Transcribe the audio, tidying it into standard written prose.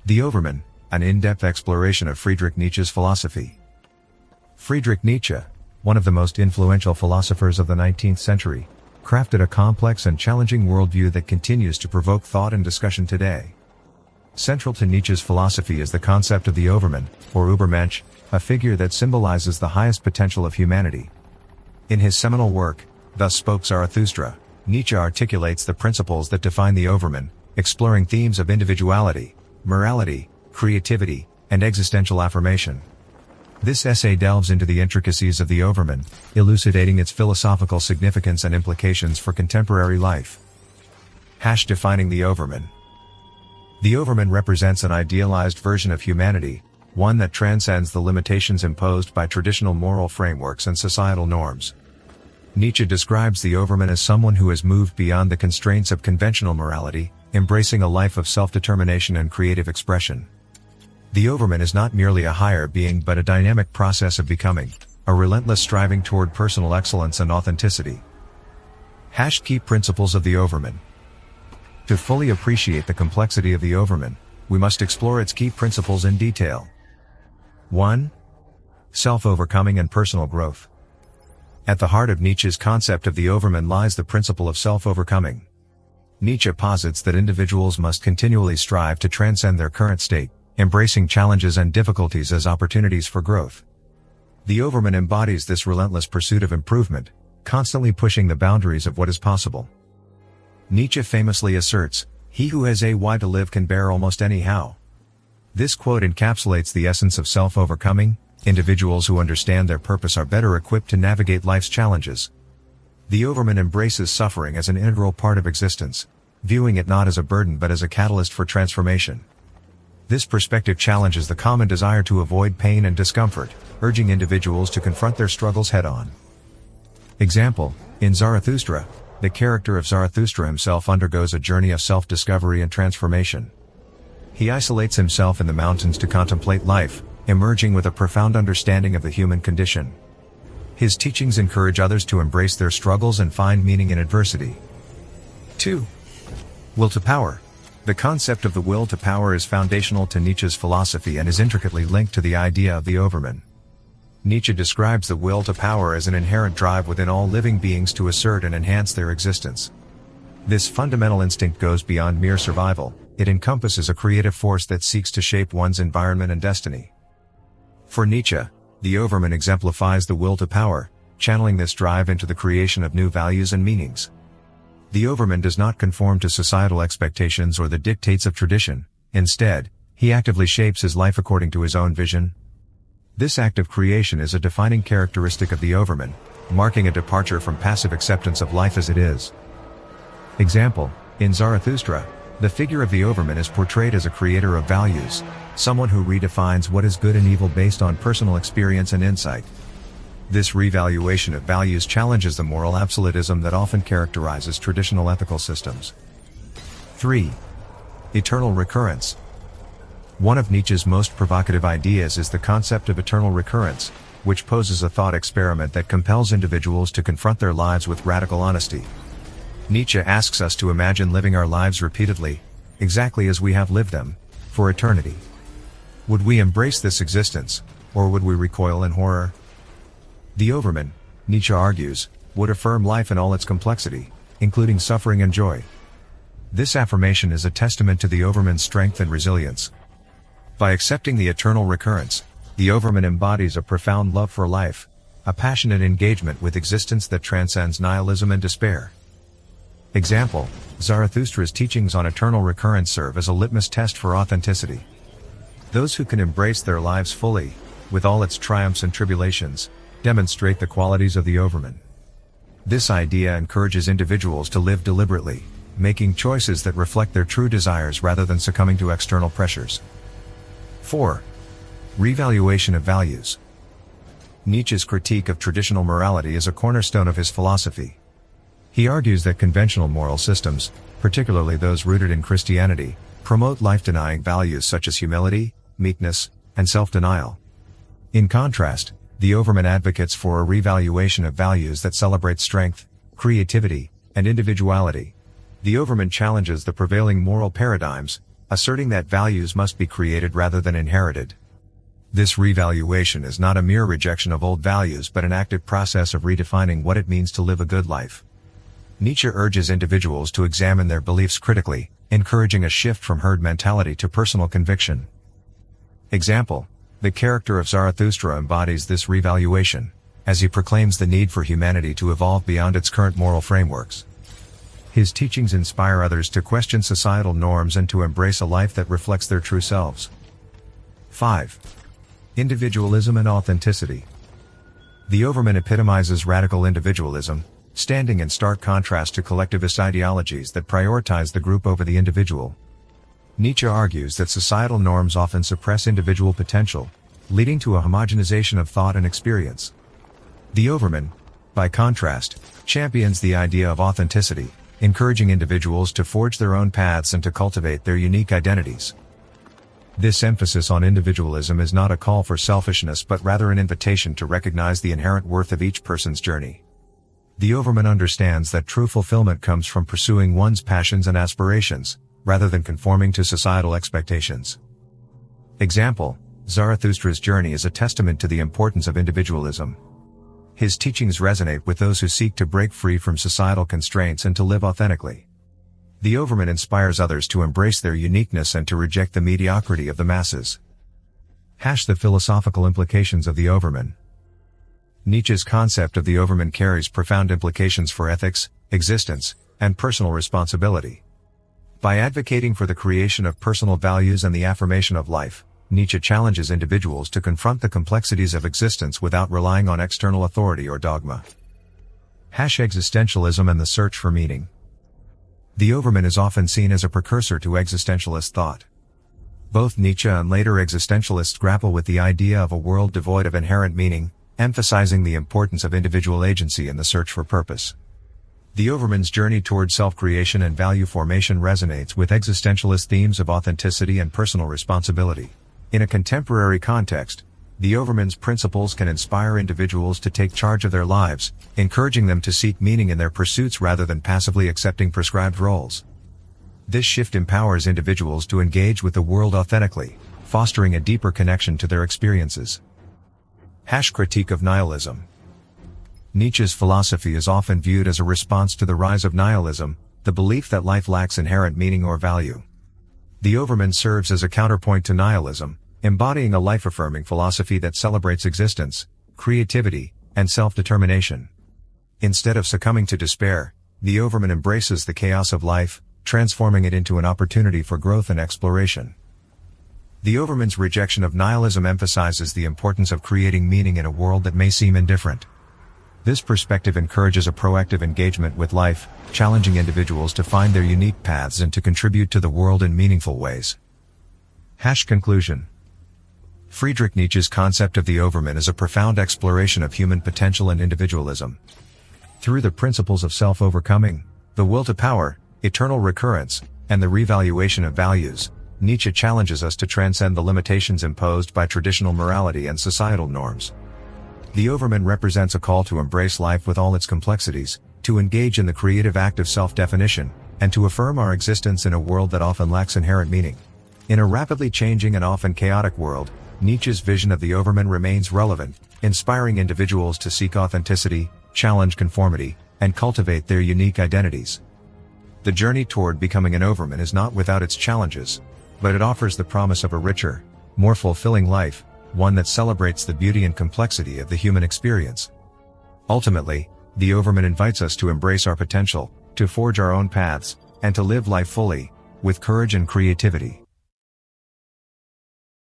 The Overman, an in-depth exploration of Friedrich Nietzsche's philosophy. Friedrich Nietzsche, one of the most influential philosophers of the 19th century, crafted a complex and challenging worldview that continues to provoke thought and discussion today. Central to Nietzsche's philosophy is the concept of the Overman, or Übermensch, a figure that symbolizes the highest potential of humanity. In his seminal work, Thus Spoke Zarathustra, Nietzsche articulates the principles that define the Overman, exploring themes of individuality, morality, creativity, and existential affirmation. This essay delves into the intricacies of the Overman, elucidating its philosophical significance and implications for contemporary life. Defining the Overman. The Overman represents an idealized version of humanity, one that transcends the limitations imposed by traditional moral frameworks and societal norms. Nietzsche describes the Overman as someone who has moved beyond the constraints of conventional morality, embracing a life of self-determination and creative expression. The Overman is not merely a higher being but a dynamic process of becoming, a relentless striving toward personal excellence and authenticity. Key principles of the Overman. To fully appreciate the complexity of the Overman, we must explore its key principles in detail. 1. Self-overcoming and personal growth. At the heart of Nietzsche's concept of the Overman lies the principle of self-overcoming. Nietzsche posits that individuals must continually strive to transcend their current state, embracing challenges and difficulties as opportunities for growth. The Overman embodies this relentless pursuit of improvement, constantly pushing the boundaries of what is possible. Nietzsche famously asserts, "He who has a why to live can bear almost any how." This quote encapsulates the essence of self-overcoming. Individuals who understand their purpose are better equipped to navigate life's challenges. The Overman embraces suffering as an integral part of existence, viewing it not as a burden but as a catalyst for transformation. This perspective challenges the common desire to avoid pain and discomfort, urging individuals to confront their struggles head-on. Example, in Zarathustra, the character of Zarathustra himself undergoes a journey of self-discovery and transformation. He isolates himself in the mountains to contemplate life, emerging with a profound understanding of the human condition. His teachings encourage others to embrace their struggles and find meaning in adversity. 2. Will to power. The concept of the will to power is foundational to Nietzsche's philosophy and is intricately linked to the idea of the Overman. Nietzsche describes the will to power as an inherent drive within all living beings to assert and enhance their existence. This fundamental instinct goes beyond mere survival, it encompasses a creative force that seeks to shape one's environment and destiny. For Nietzsche, the Overman exemplifies the will to power, channeling this drive into the creation of new values and meanings. The Overman does not conform to societal expectations or the dictates of tradition, instead, he actively shapes his life according to his own vision. This act of creation is a defining characteristic of the Overman, marking a departure from passive acceptance of life as it is. Example, in Zarathustra, the figure of the Overman is portrayed as a creator of values, someone who redefines what is good and evil based on personal experience and insight. This revaluation of values challenges the moral absolutism that often characterizes traditional ethical systems. 3. Eternal recurrence. One of Nietzsche's most provocative ideas is the concept of eternal recurrence, which poses a thought experiment that compels individuals to confront their lives with radical honesty. Nietzsche asks us to imagine living our lives repeatedly, exactly as we have lived them, for eternity. Would we embrace this existence, or would we recoil in horror? The Overman, Nietzsche argues, would affirm life in all its complexity, including suffering and joy. This affirmation is a testament to the Overman's strength and resilience. By accepting the eternal recurrence, the Overman embodies a profound love for life, a passionate engagement with existence that transcends nihilism and despair. Example, Zarathustra's teachings on eternal recurrence serve as a litmus test for authenticity. Those who can embrace their lives fully, with all its triumphs and tribulations, demonstrate the qualities of the Overman. This idea encourages individuals to live deliberately, making choices that reflect their true desires rather than succumbing to external pressures. 4. Revaluation of values. Nietzsche's critique of traditional morality is a cornerstone of his philosophy. He argues that conventional moral systems, particularly those rooted in Christianity, promote life-denying values such as humility, meekness, and self-denial. In contrast, the Overman advocates for a revaluation of values that celebrate strength, creativity, and individuality. The Overman challenges the prevailing moral paradigms, asserting that values must be created rather than inherited. This revaluation is not a mere rejection of old values but an active process of redefining what it means to live a good life. Nietzsche urges individuals to examine their beliefs critically, encouraging a shift from herd mentality to personal conviction. Example: the character of Zarathustra embodies this revaluation, as he proclaims the need for humanity to evolve beyond its current moral frameworks. His teachings inspire others to question societal norms and to embrace a life that reflects their true selves. 5. Individualism and authenticity. The Overman epitomizes radical individualism, standing in stark contrast to collectivist ideologies that prioritize the group over the individual. Nietzsche argues that societal norms often suppress individual potential, leading to a homogenization of thought and experience. The Overman, by contrast, champions the idea of authenticity, encouraging individuals to forge their own paths and to cultivate their unique identities. This emphasis on individualism is not a call for selfishness but rather an invitation to recognize the inherent worth of each person's journey. The Overman understands that true fulfillment comes from pursuing one's passions and aspirations, rather than conforming to societal expectations. Example: Zarathustra's journey is a testament to the importance of individualism. His teachings resonate with those who seek to break free from societal constraints and to live authentically. The Overman inspires others to embrace their uniqueness and to reject the mediocrity of the masses. The philosophical implications of the Overman. Nietzsche's concept of the Overman carries profound implications for ethics, existence, and personal responsibility. By advocating for the creation of personal values and the affirmation of life, Nietzsche challenges individuals to confront the complexities of existence without relying on external authority or dogma. Existentialism and the search for meaning. The Overman is often seen as a precursor to existentialist thought. Both Nietzsche and later existentialists grapple with the idea of a world devoid of inherent meaning, emphasizing the importance of individual agency in the search for purpose. The Overman's journey toward self-creation and value formation resonates with existentialist themes of authenticity and personal responsibility. In a contemporary context, the Overman's principles can inspire individuals to take charge of their lives, encouraging them to seek meaning in their pursuits rather than passively accepting prescribed roles. This shift empowers individuals to engage with the world authentically, fostering a deeper connection to their experiences. Critique of nihilism. Nietzsche's philosophy is often viewed as a response to the rise of nihilism, the belief that life lacks inherent meaning or value. The Overman serves as a counterpoint to nihilism, embodying a life-affirming philosophy that celebrates existence, creativity, and self-determination. Instead of succumbing to despair, the Overman embraces the chaos of life, transforming it into an opportunity for growth and exploration. The Overman's rejection of nihilism emphasizes the importance of creating meaning in a world that may seem indifferent. This perspective encourages a proactive engagement with life, challenging individuals to find their unique paths and to contribute to the world in meaningful ways. Conclusion. Friedrich Nietzsche's concept of the Overman is a profound exploration of human potential and individualism. Through the principles of self-overcoming, the will to power, eternal recurrence, and the revaluation of values, Nietzsche challenges us to transcend the limitations imposed by traditional morality and societal norms. The Overman represents a call to embrace life with all its complexities, to engage in the creative act of self-definition, and to affirm our existence in a world that often lacks inherent meaning. In a rapidly changing and often chaotic world, Nietzsche's vision of the Overman remains relevant, inspiring individuals to seek authenticity, challenge conformity, and cultivate their unique identities. The journey toward becoming an Overman is not without its challenges, but it offers the promise of a richer, more fulfilling life, one that celebrates the beauty and complexity of the human experience. Ultimately, the Overman invites us to embrace our potential, to forge our own paths, and to live life fully, with courage and creativity.